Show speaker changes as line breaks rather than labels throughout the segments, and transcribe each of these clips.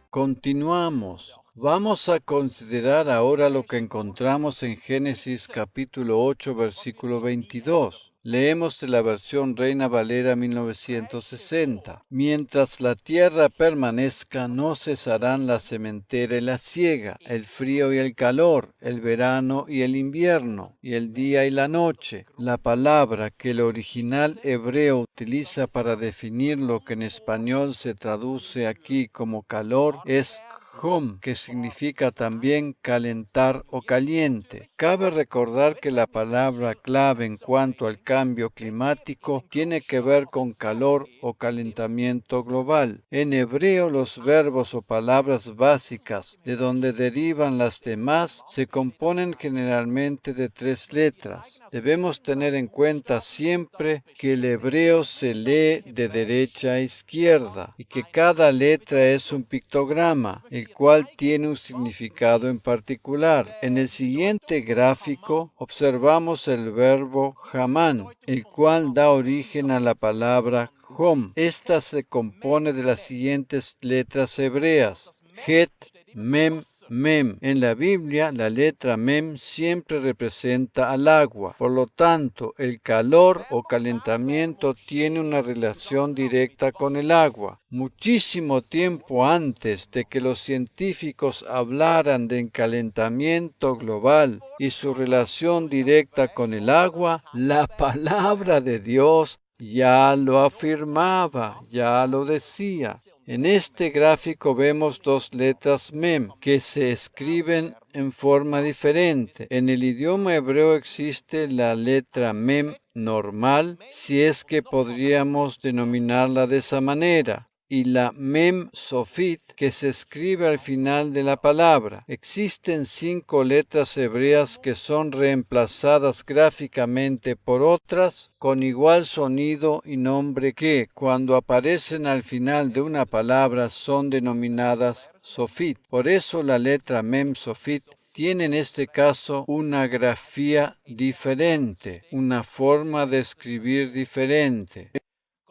Continuamos. Vamos a considerar ahora lo que encontramos en Génesis capítulo 8, versículo 22. Leemos de la versión Reina Valera 1960. Mientras la tierra permanezca, no cesarán la sementera y la siega, el frío y el calor, el verano y el invierno, y el día y la noche. La palabra que el original hebreo utiliza para definir lo que en español se traduce aquí como calor es hum, que significa también calentar o caliente. Cabe recordar que la palabra clave en cuanto al cambio climático tiene que ver con calor o calentamiento global. En hebreo, los verbos o palabras básicas de donde derivan las demás se componen generalmente de 3 letras. Debemos tener en cuenta siempre que el hebreo se lee de derecha a izquierda y que cada letra es un pictograma, el cual tiene un significado en particular. En el siguiente gráfico observamos el verbo hamán, el cual da origen a la palabra hom. Esta se compone de las siguientes letras hebreas: het, mem, mem. En la Biblia, la letra mem siempre representa al agua. Por lo tanto, el calor o calentamiento tiene una relación directa con el agua. Muchísimo tiempo antes de que los científicos hablaran del calentamiento global y su relación directa con el agua, la palabra de Dios ya lo afirmaba, ya lo decía. En este gráfico vemos 2 letras mem que se escriben en forma diferente. En el idioma hebreo existe la letra mem normal, si es que podríamos denominarla de esa manera, y la mem sofit, que se escribe al final de la palabra. Existen 5 letras hebreas que son reemplazadas gráficamente por otras con igual sonido y nombre que, cuando aparecen al final de una palabra, son denominadas sofit. Por eso la letra mem sofit tiene en este caso una grafía diferente, una forma de escribir diferente.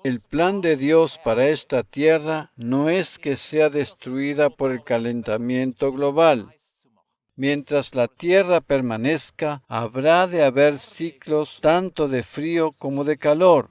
El plan de Dios para esta tierra no es que sea destruida por el calentamiento global. Mientras la tierra permanezca, habrá de haber ciclos tanto de frío como de calor.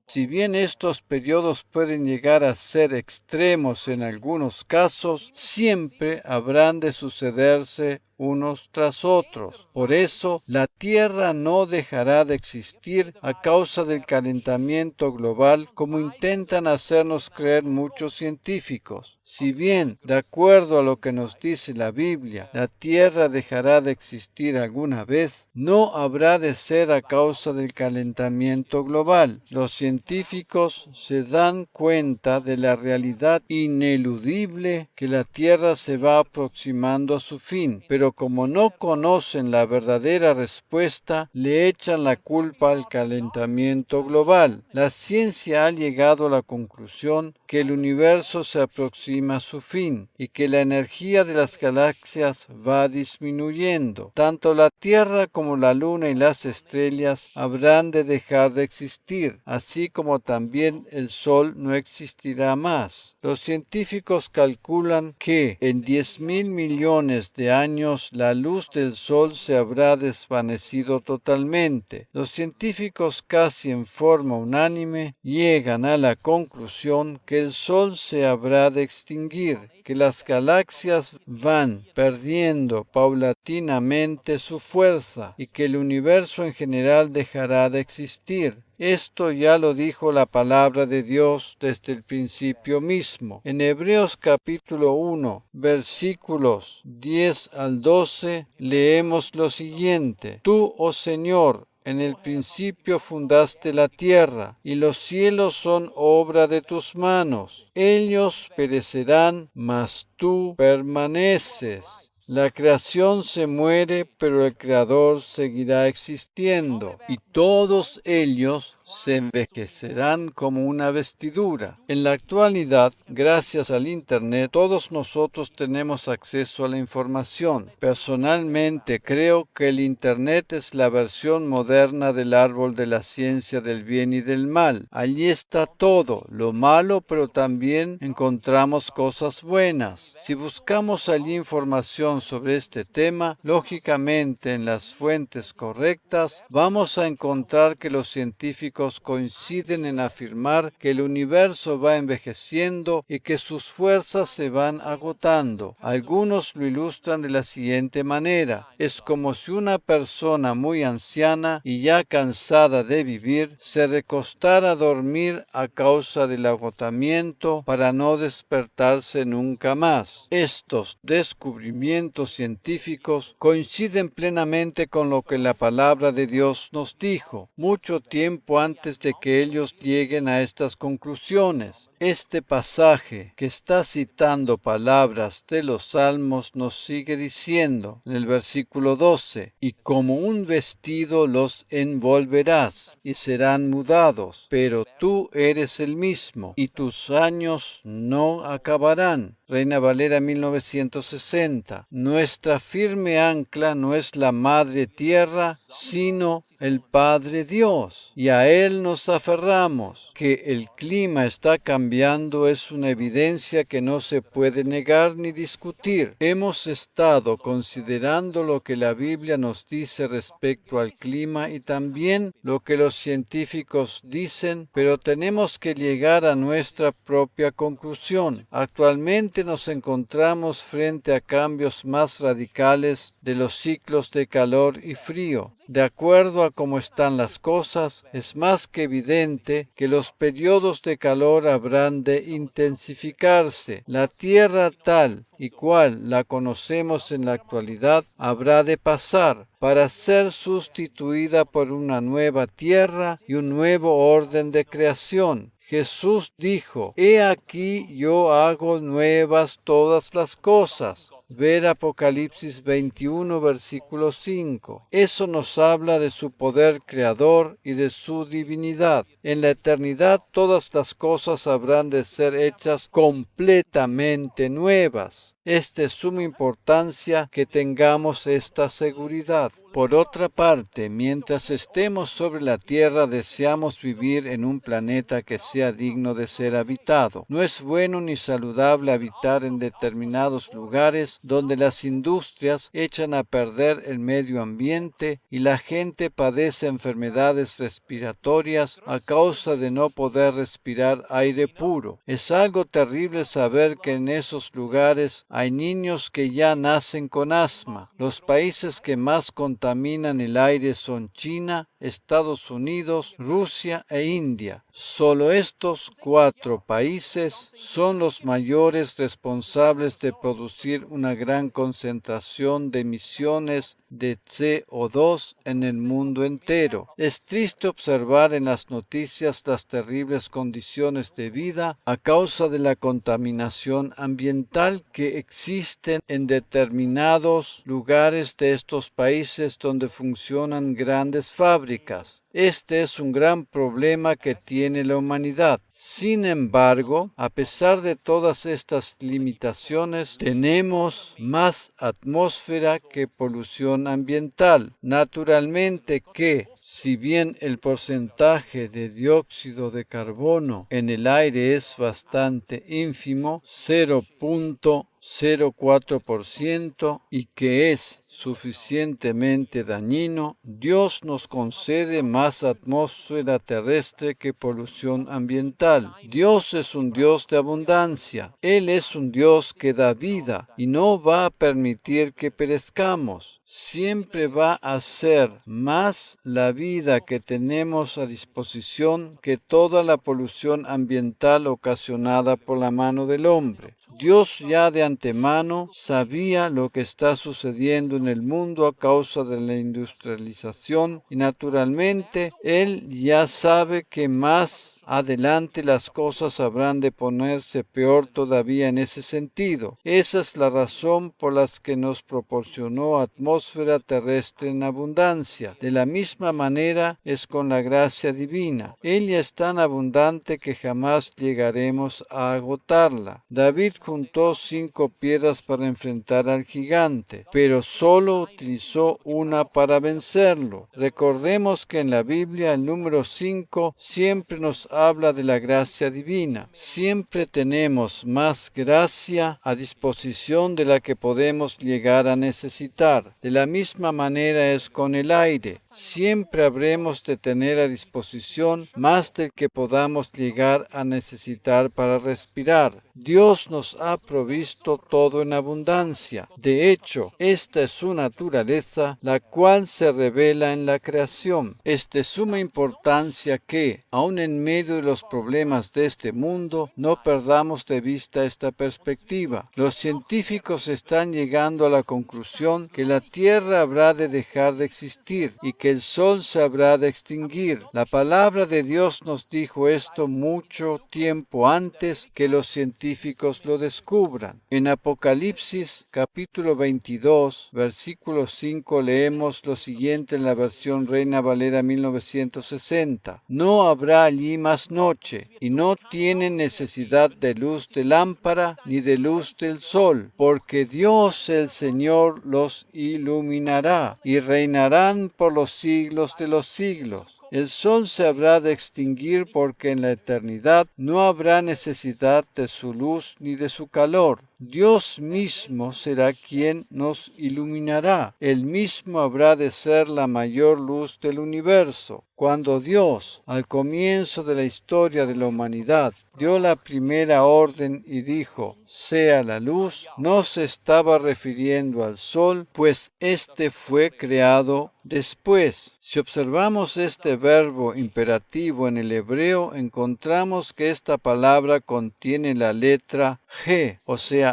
Si bien estos periodos pueden llegar a ser extremos en algunos casos, siempre habrán de sucederse unos tras otros. Por eso, la Tierra no dejará de existir a causa del calentamiento global, como intentan hacernos creer muchos científicos. Si bien, de acuerdo a lo que nos dice la Biblia, la Tierra dejará de existir alguna vez, no habrá de ser a causa del calentamiento global. Los científicos se dan cuenta de la realidad ineludible que la Tierra se va aproximando a su fin, pero como no conocen la verdadera respuesta, le echan la culpa al calentamiento global. La ciencia ha llegado a la conclusión que el universo se aproxima a su fin y que la energía de las galaxias va disminuyendo. Tanto la Tierra como la Luna y las estrellas habrán de dejar de existir, así como también el Sol no existirá más. Los científicos calculan que en 10.000 millones de años la luz del Sol se habrá desvanecido totalmente. Los científicos casi en forma unánime llegan a la conclusión que el Sol se habrá de extinguir, que las galaxias van perdiendo paulatinamente su fuerza y que el universo en general dejará de existir. Esto ya lo dijo la palabra de Dios desde el principio mismo. En Hebreos capítulo 1, versículos 10 al 12, leemos lo siguiente: Tú, oh Señor, en el principio fundaste la tierra, y los cielos son obra de tus manos. Ellos perecerán, mas tú permaneces. La creación se muere, pero el Creador seguirá existiendo, y todos ellos se envejecerán como una vestidura. En la actualidad, gracias al Internet, todos nosotros tenemos acceso a la información. Personalmente, creo que el Internet es la versión moderna del árbol de la ciencia del bien y del mal. Allí está todo, lo malo, pero también encontramos cosas buenas. Si buscamos allí información sobre este tema, lógicamente en las fuentes correctas, vamos a encontrar que los científicos coinciden en afirmar que el universo va envejeciendo y que sus fuerzas se van agotando. Algunos lo ilustran de la siguiente manera: es como si una persona muy anciana y ya cansada de vivir se recostara a dormir a causa del agotamiento para no despertarse nunca más. Estos descubrimientos científicos coinciden plenamente con lo que la palabra de Dios nos dijo, mucho tiempo antes de que ellos lleguen a estas conclusiones. Este pasaje, que está citando palabras de los Salmos, nos sigue diciendo en el versículo 12: y como un vestido los envolverás y serán mudados, pero tú eres el mismo y tus años no acabarán. Reina Valera 1960. Nuestra firme ancla no es la madre tierra, sino el Padre Dios, y a Él nos aferramos. Que el clima está cambiando es una evidencia que no se puede negar ni discutir. Hemos estado considerando lo que la Biblia nos dice respecto al clima y también lo que los científicos dicen, pero tenemos que llegar a nuestra propia conclusión. Actualmente nos encontramos frente a cambios más radicales de los ciclos de calor y frío. De acuerdo a cómo están las cosas, es más que evidente que los periodos de calor habrán de intensificarse. La Tierra tal y cual la conocemos en la actualidad habrá de pasar para ser sustituida por una nueva tierra y un nuevo orden de creación. Jesús dijo: «He aquí yo hago nuevas todas las cosas». Ver Apocalipsis 21, versículo 5. Eso nos habla de su poder creador y de su divinidad. En la eternidad todas las cosas habrán de ser hechas completamente nuevas. Es de suma importancia que tengamos esta seguridad. Por otra parte, mientras estemos sobre la tierra, deseamos vivir en un planeta que sea digno de ser habitado. No es bueno ni saludable habitar en determinados lugares donde las industrias echan a perder el medio ambiente y la gente padece enfermedades respiratorias a causa de no poder respirar aire puro. Es algo terrible saber que en esos lugares hay niños que ya nacen con asma. Los países que más contaminan el aire son China, Estados Unidos, Rusia e India. Solo estos 4 países son los mayores responsables de producir una gran concentración de emisiones de CO2 en el mundo entero. Es triste observar en las noticias las terribles condiciones de vida a causa de la contaminación ambiental que existen en determinados lugares de estos países donde funcionan grandes fábricas. Este es un gran problema que tiene la humanidad. Sin embargo, a pesar de todas estas limitaciones, tenemos más atmósfera que polución ambiental. Naturalmente que, si bien el porcentaje de dióxido de carbono en el aire es bastante ínfimo, 0.04%, y que es suficientemente dañino, Dios nos concede más atmósfera terrestre que polución ambiental. Dios es un Dios de abundancia. Él es un Dios que da vida y no va a permitir que perezcamos. Siempre va a hacer más la vida que tenemos a disposición que toda la polución ambiental ocasionada por la mano del hombre. Dios ya de antemano sabía lo que está sucediendo en el mundo a causa de la industrialización y naturalmente Él ya sabe que más adelante las cosas habrán de ponerse peor todavía en ese sentido. Esa es la razón por la que nos proporcionó atmósfera terrestre en abundancia. De la misma manera es con la gracia divina. Ella es tan abundante que jamás llegaremos a agotarla. David juntó 5 piedras para enfrentar al gigante, pero solo utilizó una para vencerlo. Recordemos que en la Biblia el número 5 siempre nos habla de la gracia divina. Siempre tenemos más gracia a disposición de la que podemos llegar a necesitar. De la misma manera es con el aire. Siempre habremos de tener a disposición más del que podamos llegar a necesitar para respirar. Dios nos ha provisto todo en abundancia. De hecho, esta es su naturaleza, la cual se revela en la creación. Es de suma importancia que, aun en medio de los problemas de este mundo, no perdamos de vista esta perspectiva. Los científicos están llegando a la conclusión que la Tierra habrá de dejar de existir y que el Sol se habrá de extinguir. La palabra de Dios nos dijo esto mucho tiempo antes que los científicos lo descubran. En Apocalipsis capítulo 22, versículo 5 leemos lo siguiente en la versión Reina Valera 1960. No habrá allí más noche, y no tienen necesidad de luz de lámpara ni de luz del sol, porque Dios el Señor los iluminará, y reinarán por los siglos de los siglos. El sol se habrá de extinguir porque en la eternidad no habrá necesidad de su luz ni de su calor. Dios mismo será quien nos iluminará. Él mismo habrá de ser la mayor luz del universo. Cuando Dios, al comienzo de la historia de la humanidad, dio la primera orden y dijo, sea la luz, no se estaba refiriendo al sol, pues éste fue creado después. Si observamos este verbo imperativo en el hebreo, encontramos que esta palabra contiene la letra G, o sea,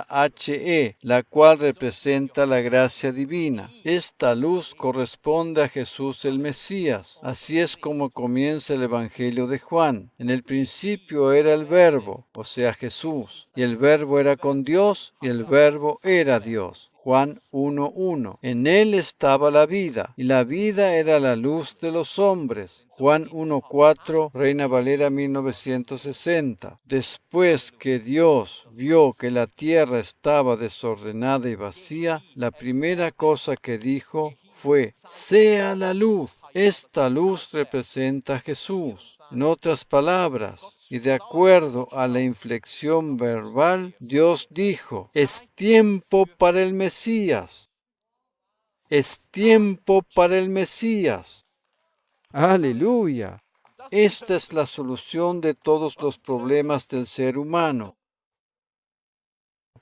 He, la cual representa la gracia divina. Esta luz corresponde a Jesús el Mesías. Así es como comienza el Evangelio de Juan. En el principio era el Verbo, o sea, Jesús, y el Verbo era con Dios, y el Verbo era Dios. Juan 1:1. En él estaba la vida, y la vida era la luz de los hombres. Juan 1:4, Reina Valera 1960. Después que Dios vio que la tierra estaba desordenada y vacía, la primera cosa que dijo fue, sea la luz. Esta luz representa a Jesús. En otras palabras, y de acuerdo a la inflexión verbal, Dios dijo, es tiempo para el Mesías. Es tiempo para el Mesías. Aleluya. Esta es la solución de todos los problemas del ser humano.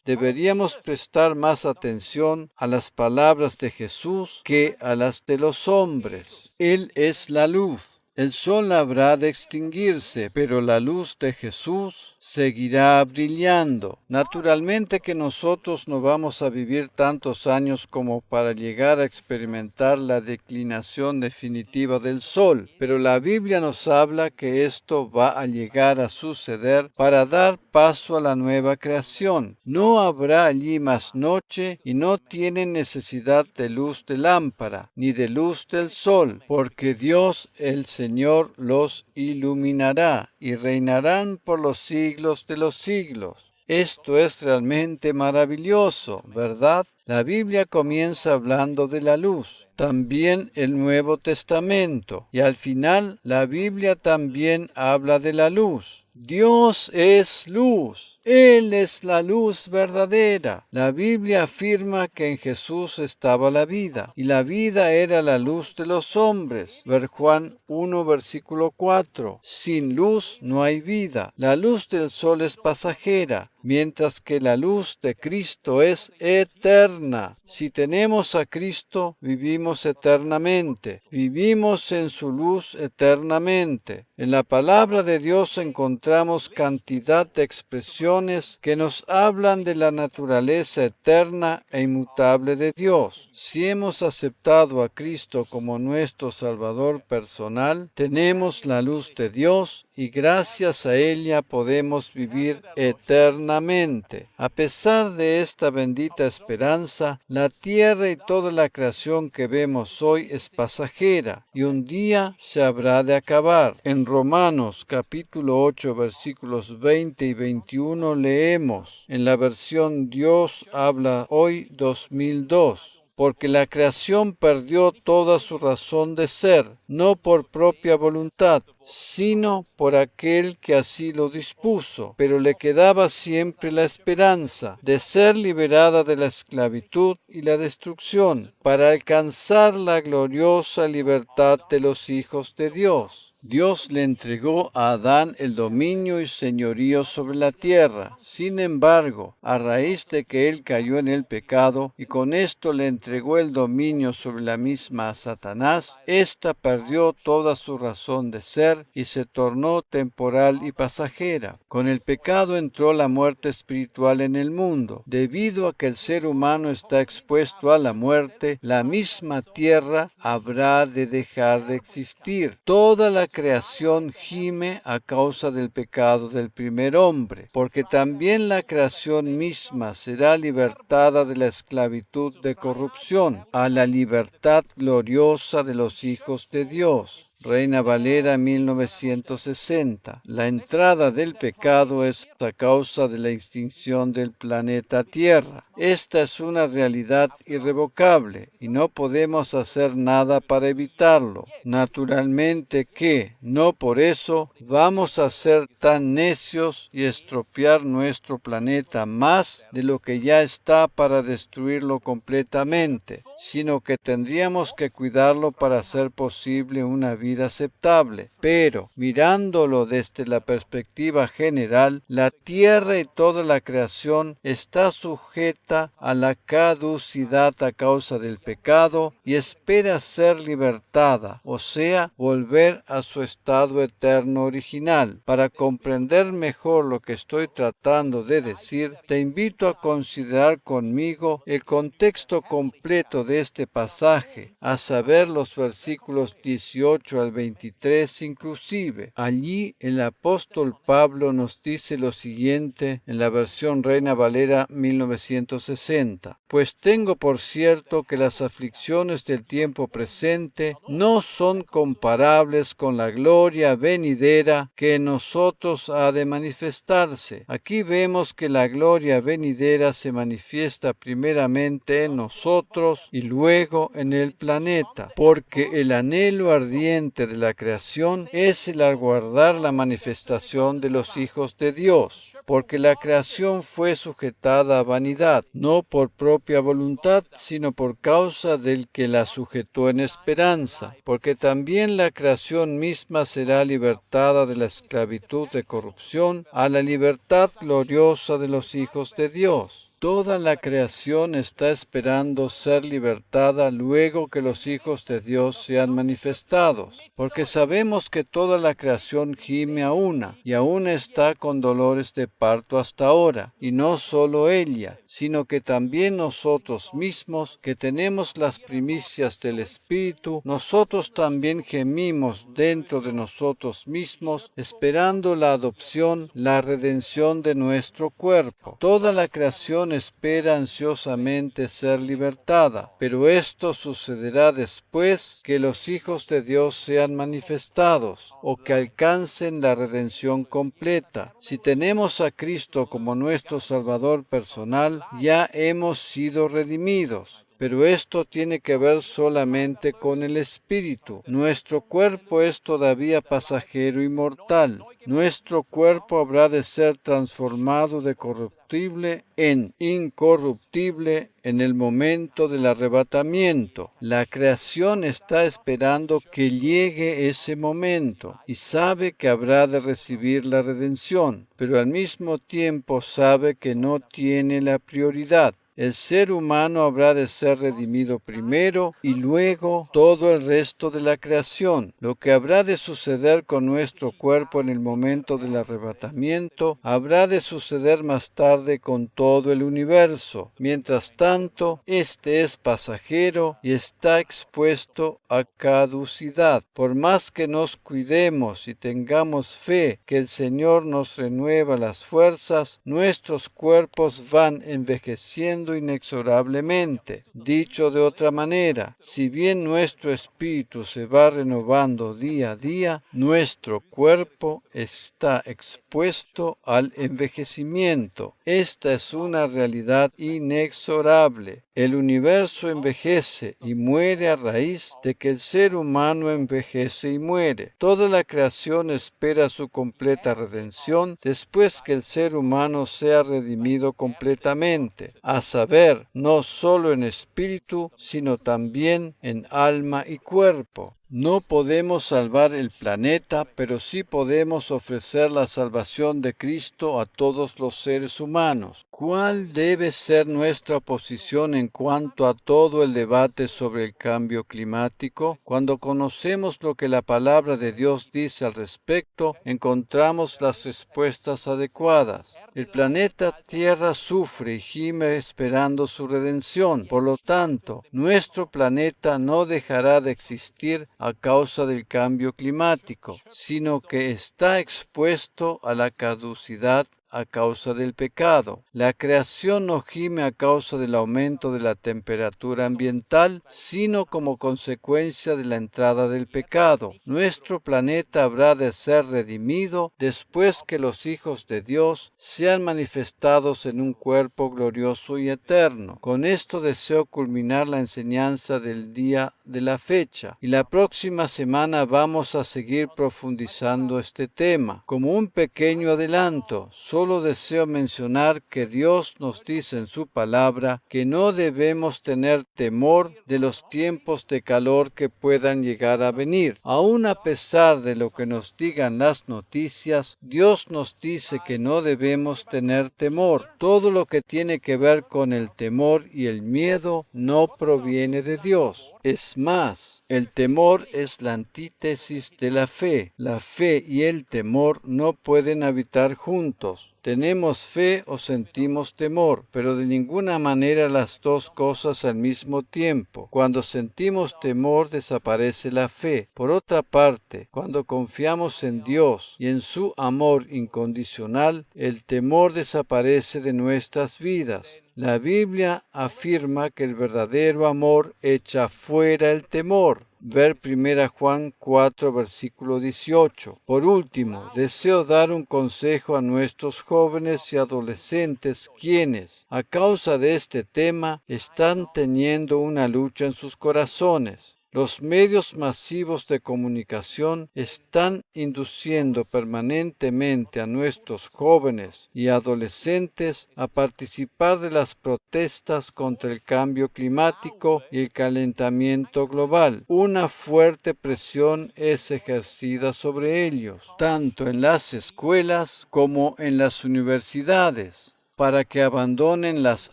Deberíamos prestar más atención a las palabras de Jesús que a las de los hombres. Él es la luz. El sol habrá de extinguirse, pero la luz de Jesús seguirá brillando. Naturalmente que nosotros no vamos a vivir tantos años como para llegar a experimentar la declinación definitiva del sol, pero la Biblia nos habla que esto va a llegar a suceder para dar paso a la nueva creación. No habrá allí más noche y no tienen necesidad de luz de lámpara, ni de luz del sol, porque Dios el Señor los iluminará y reinarán por los siglos de los siglos. Esto es realmente maravilloso, ¿verdad? La Biblia comienza hablando de la luz, también el Nuevo Testamento, y al final la Biblia también habla de la luz. Dios es luz. Él es la luz verdadera. La Biblia afirma que en Jesús estaba la vida, y la vida era la luz de los hombres. Ver Juan 1, versículo 4. Sin luz no hay vida. La luz del sol es pasajera, mientras que la luz de Cristo es eterna. Si tenemos a Cristo, vivimos eternamente. Vivimos en su luz eternamente. En la palabra de Dios encontramos cantidad de expresiones que nos hablan de la naturaleza eterna e inmutable de Dios. Si hemos aceptado a Cristo como nuestro Salvador personal, tenemos la luz de Dios y gracias a ella podemos vivir eternamente. A pesar de esta bendita esperanza, la tierra y toda la creación que vemos hoy es pasajera y un día se habrá de acabar. En Romanos capítulo 8 versículos 20 y 21 leemos, en la versión Dios habla hoy 2002. Porque la creación perdió toda su razón de ser, no por propia voluntad, sino por aquel que así lo dispuso, pero le quedaba siempre la esperanza de ser liberada de la esclavitud y la destrucción, para alcanzar la gloriosa libertad de los hijos de Dios. Dios le entregó a Adán el dominio y señorío sobre la tierra. Sin embargo, a raíz de que él cayó en el pecado y con esto le entregó el dominio sobre la misma a Satanás, ésta perdió toda su razón de ser y se tornó temporal y pasajera. Con el pecado entró la muerte espiritual en el mundo. Debido a que el ser humano está expuesto a la muerte, la misma tierra habrá de dejar de existir. Toda la creación gime a causa del pecado del primer hombre, porque también la creación misma será libertada de la esclavitud de corrupción a la libertad gloriosa de los hijos de Dios. Reina Valera 1960. La entrada del pecado es a causa de la extinción del planeta Tierra. Esta es una realidad irrevocable y no podemos hacer nada para evitarlo. Naturalmente que, no por eso, vamos a ser tan necios y estropear nuestro planeta más de lo que ya está para destruirlo completamente, sino que tendríamos que cuidarlo para hacer posible una vida aceptable. Pero, mirándolo desde la perspectiva general, la tierra y toda la creación está sujeta a la caducidad a causa del pecado y espera ser libertada, o sea, volver a su estado eterno original. Para comprender mejor lo que estoy tratando de decir, te invito a considerar conmigo el contexto completo de este pasaje, a saber los versículos 18 al 23 inclusive. Allí el apóstol Pablo nos dice lo siguiente en la versión Reina Valera 1960. Pues tengo por cierto que las aflicciones del tiempo presente no son comparables con la gloria venidera que en nosotros ha de manifestarse. Aquí vemos que la gloria venidera se manifiesta primeramente en nosotros y luego en el planeta, porque el anhelo ardiente de la creación es el aguardar la manifestación de los hijos de Dios. Porque la creación fue sujetada a vanidad, no por propia voluntad, sino por causa del que la sujetó en esperanza. Porque también la creación misma será libertada de la esclavitud de corrupción a la libertad gloriosa de los hijos de Dios. Toda la creación está esperando ser libertada luego que los hijos de Dios sean manifestados, porque sabemos que toda la creación gime a una, y aún está con dolores de parto hasta ahora, y no solo ella, sino que también nosotros mismos, que tenemos las primicias del Espíritu, nosotros también gemimos dentro de nosotros mismos, esperando la adopción, la redención de nuestro cuerpo. Toda la creación espera ansiosamente ser libertada, pero esto sucederá después que los hijos de Dios sean manifestados o que alcancen la redención completa. Si tenemos a Cristo como nuestro Salvador personal, ya hemos sido redimidos. Pero esto tiene que ver solamente con el espíritu. Nuestro cuerpo es todavía pasajero y mortal. Nuestro cuerpo habrá de ser transformado de corruptible en incorruptible en el momento del arrebatamiento. La creación está esperando que llegue ese momento y sabe que habrá de recibir la redención, pero al mismo tiempo sabe que no tiene la prioridad. El ser humano habrá de ser redimido primero y luego todo el resto de la creación. Lo que habrá de suceder con nuestro cuerpo en el momento del arrebatamiento habrá de suceder más tarde con todo el universo. Mientras tanto, este es pasajero y está expuesto a caducidad. Por más que nos cuidemos y tengamos fe que el Señor nos renueva las fuerzas, nuestros cuerpos van envejeciendo inexorablemente. Dicho de otra manera, si bien nuestro espíritu se va renovando día a día, nuestro cuerpo está expuesto al envejecimiento. Esta es una realidad inexorable. El universo envejece y muere a raíz de que el ser humano envejece y muere. Toda la creación espera su completa redención después que el ser humano sea redimido completamente, a saber, no solo en espíritu, sino también en alma y cuerpo. No podemos salvar el planeta, pero sí podemos ofrecer la salvación de Cristo a todos los seres humanos. ¿Cuál debe ser nuestra posición en cuanto a todo el debate sobre el cambio climático? Cuando conocemos lo que la palabra de Dios dice al respecto, encontramos las respuestas adecuadas. El planeta Tierra sufre y gime esperando su redención. Por lo tanto, nuestro planeta no dejará de existir a causa del cambio climático, sino que está expuesto a la caducidad a causa del pecado. La creación no gime a causa del aumento de la temperatura ambiental, sino como consecuencia de la entrada del pecado. Nuestro planeta habrá de ser redimido después que los hijos de Dios sean manifestados en un cuerpo glorioso y eterno. Con esto deseo culminar la enseñanza del día de la fecha, y la próxima semana vamos a seguir profundizando este tema. Como un pequeño adelanto, solo deseo mencionar que Dios nos dice en su palabra que no debemos tener temor de los tiempos de calor que puedan llegar a venir. Aun a pesar de lo que nos digan las noticias, Dios nos dice que no debemos tener temor. Todo lo que tiene que ver con el temor y el miedo no proviene de Dios. Es más, el temor es la antítesis de la fe. La fe y el temor no pueden habitar juntos. Tenemos fe o sentimos temor, pero de ninguna manera las dos cosas al mismo tiempo. Cuando sentimos temor, desaparece la fe. Por otra parte, cuando confiamos en Dios y en su amor incondicional, el temor desaparece de nuestras vidas. La Biblia afirma que el verdadero amor echa fuera el temor. Ver 1 Juan 4, versículo 18. Por último, deseo dar un consejo a nuestros jóvenes y adolescentes quienes, a causa de este tema, están teniendo una lucha en sus corazones. Los medios masivos de comunicación están induciendo permanentemente a nuestros jóvenes y adolescentes a participar de las protestas contra el cambio climático y el calentamiento global. Una fuerte presión es ejercida sobre ellos, tanto en las escuelas como en las universidades, para que abandonen las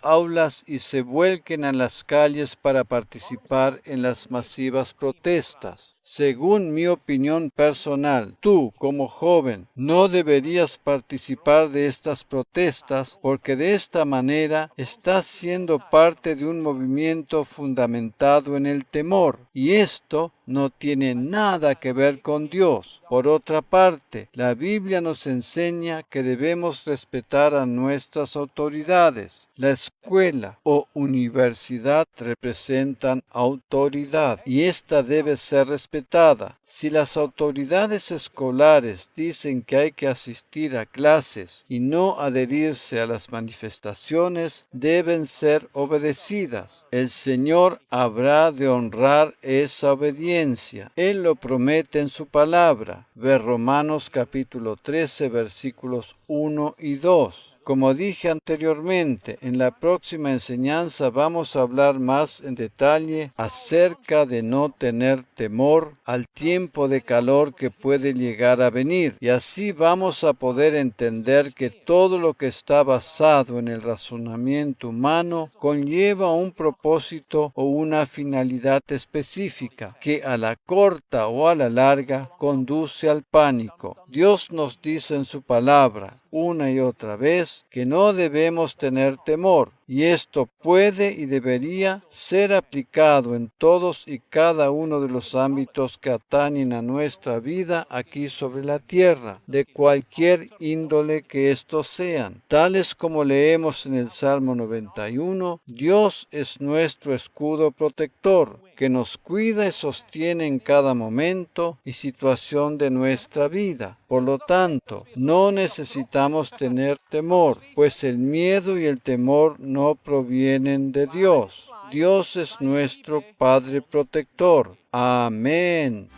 aulas y se vuelquen a las calles para participar en las masivas protestas. Según mi opinión personal, tú, como joven, no deberías participar de estas protestas porque de esta manera estás siendo parte de un movimiento fundamentado en el temor, y esto no tiene nada que ver con Dios. Por otra parte, la Biblia nos enseña que debemos respetar a nuestras autoridades. La escuela o universidad representan autoridad y esta debe ser respetada. Si las autoridades escolares dicen que hay que asistir a clases y no adherirse a las manifestaciones, deben ser obedecidas. El Señor habrá de honrar esa obediencia. Él lo promete en su palabra. Ver Romanos capítulo 13, versículos 1 y 2. Como dije anteriormente, en la próxima enseñanza vamos a hablar más en detalle acerca de no tener temor al tiempo de calor que puede llegar a venir. Y así vamos a poder entender que todo lo que está basado en el razonamiento humano conlleva un propósito o una finalidad específica que a la corta o a la larga conduce al pánico. Dios nos dice en su palabra una y otra vez que no debemos tener temor, y esto puede y debería ser aplicado en todos y cada uno de los ámbitos que atañen a nuestra vida aquí sobre la tierra, de cualquier índole que estos sean. Tales como leemos en el Salmo 91, Dios es nuestro escudo protector, que nos cuida y sostiene en cada momento y situación de nuestra vida. Por lo tanto, no necesitamos tener temor, pues el miedo y el temor no provienen de Dios. Dios es nuestro Padre protector. Amén.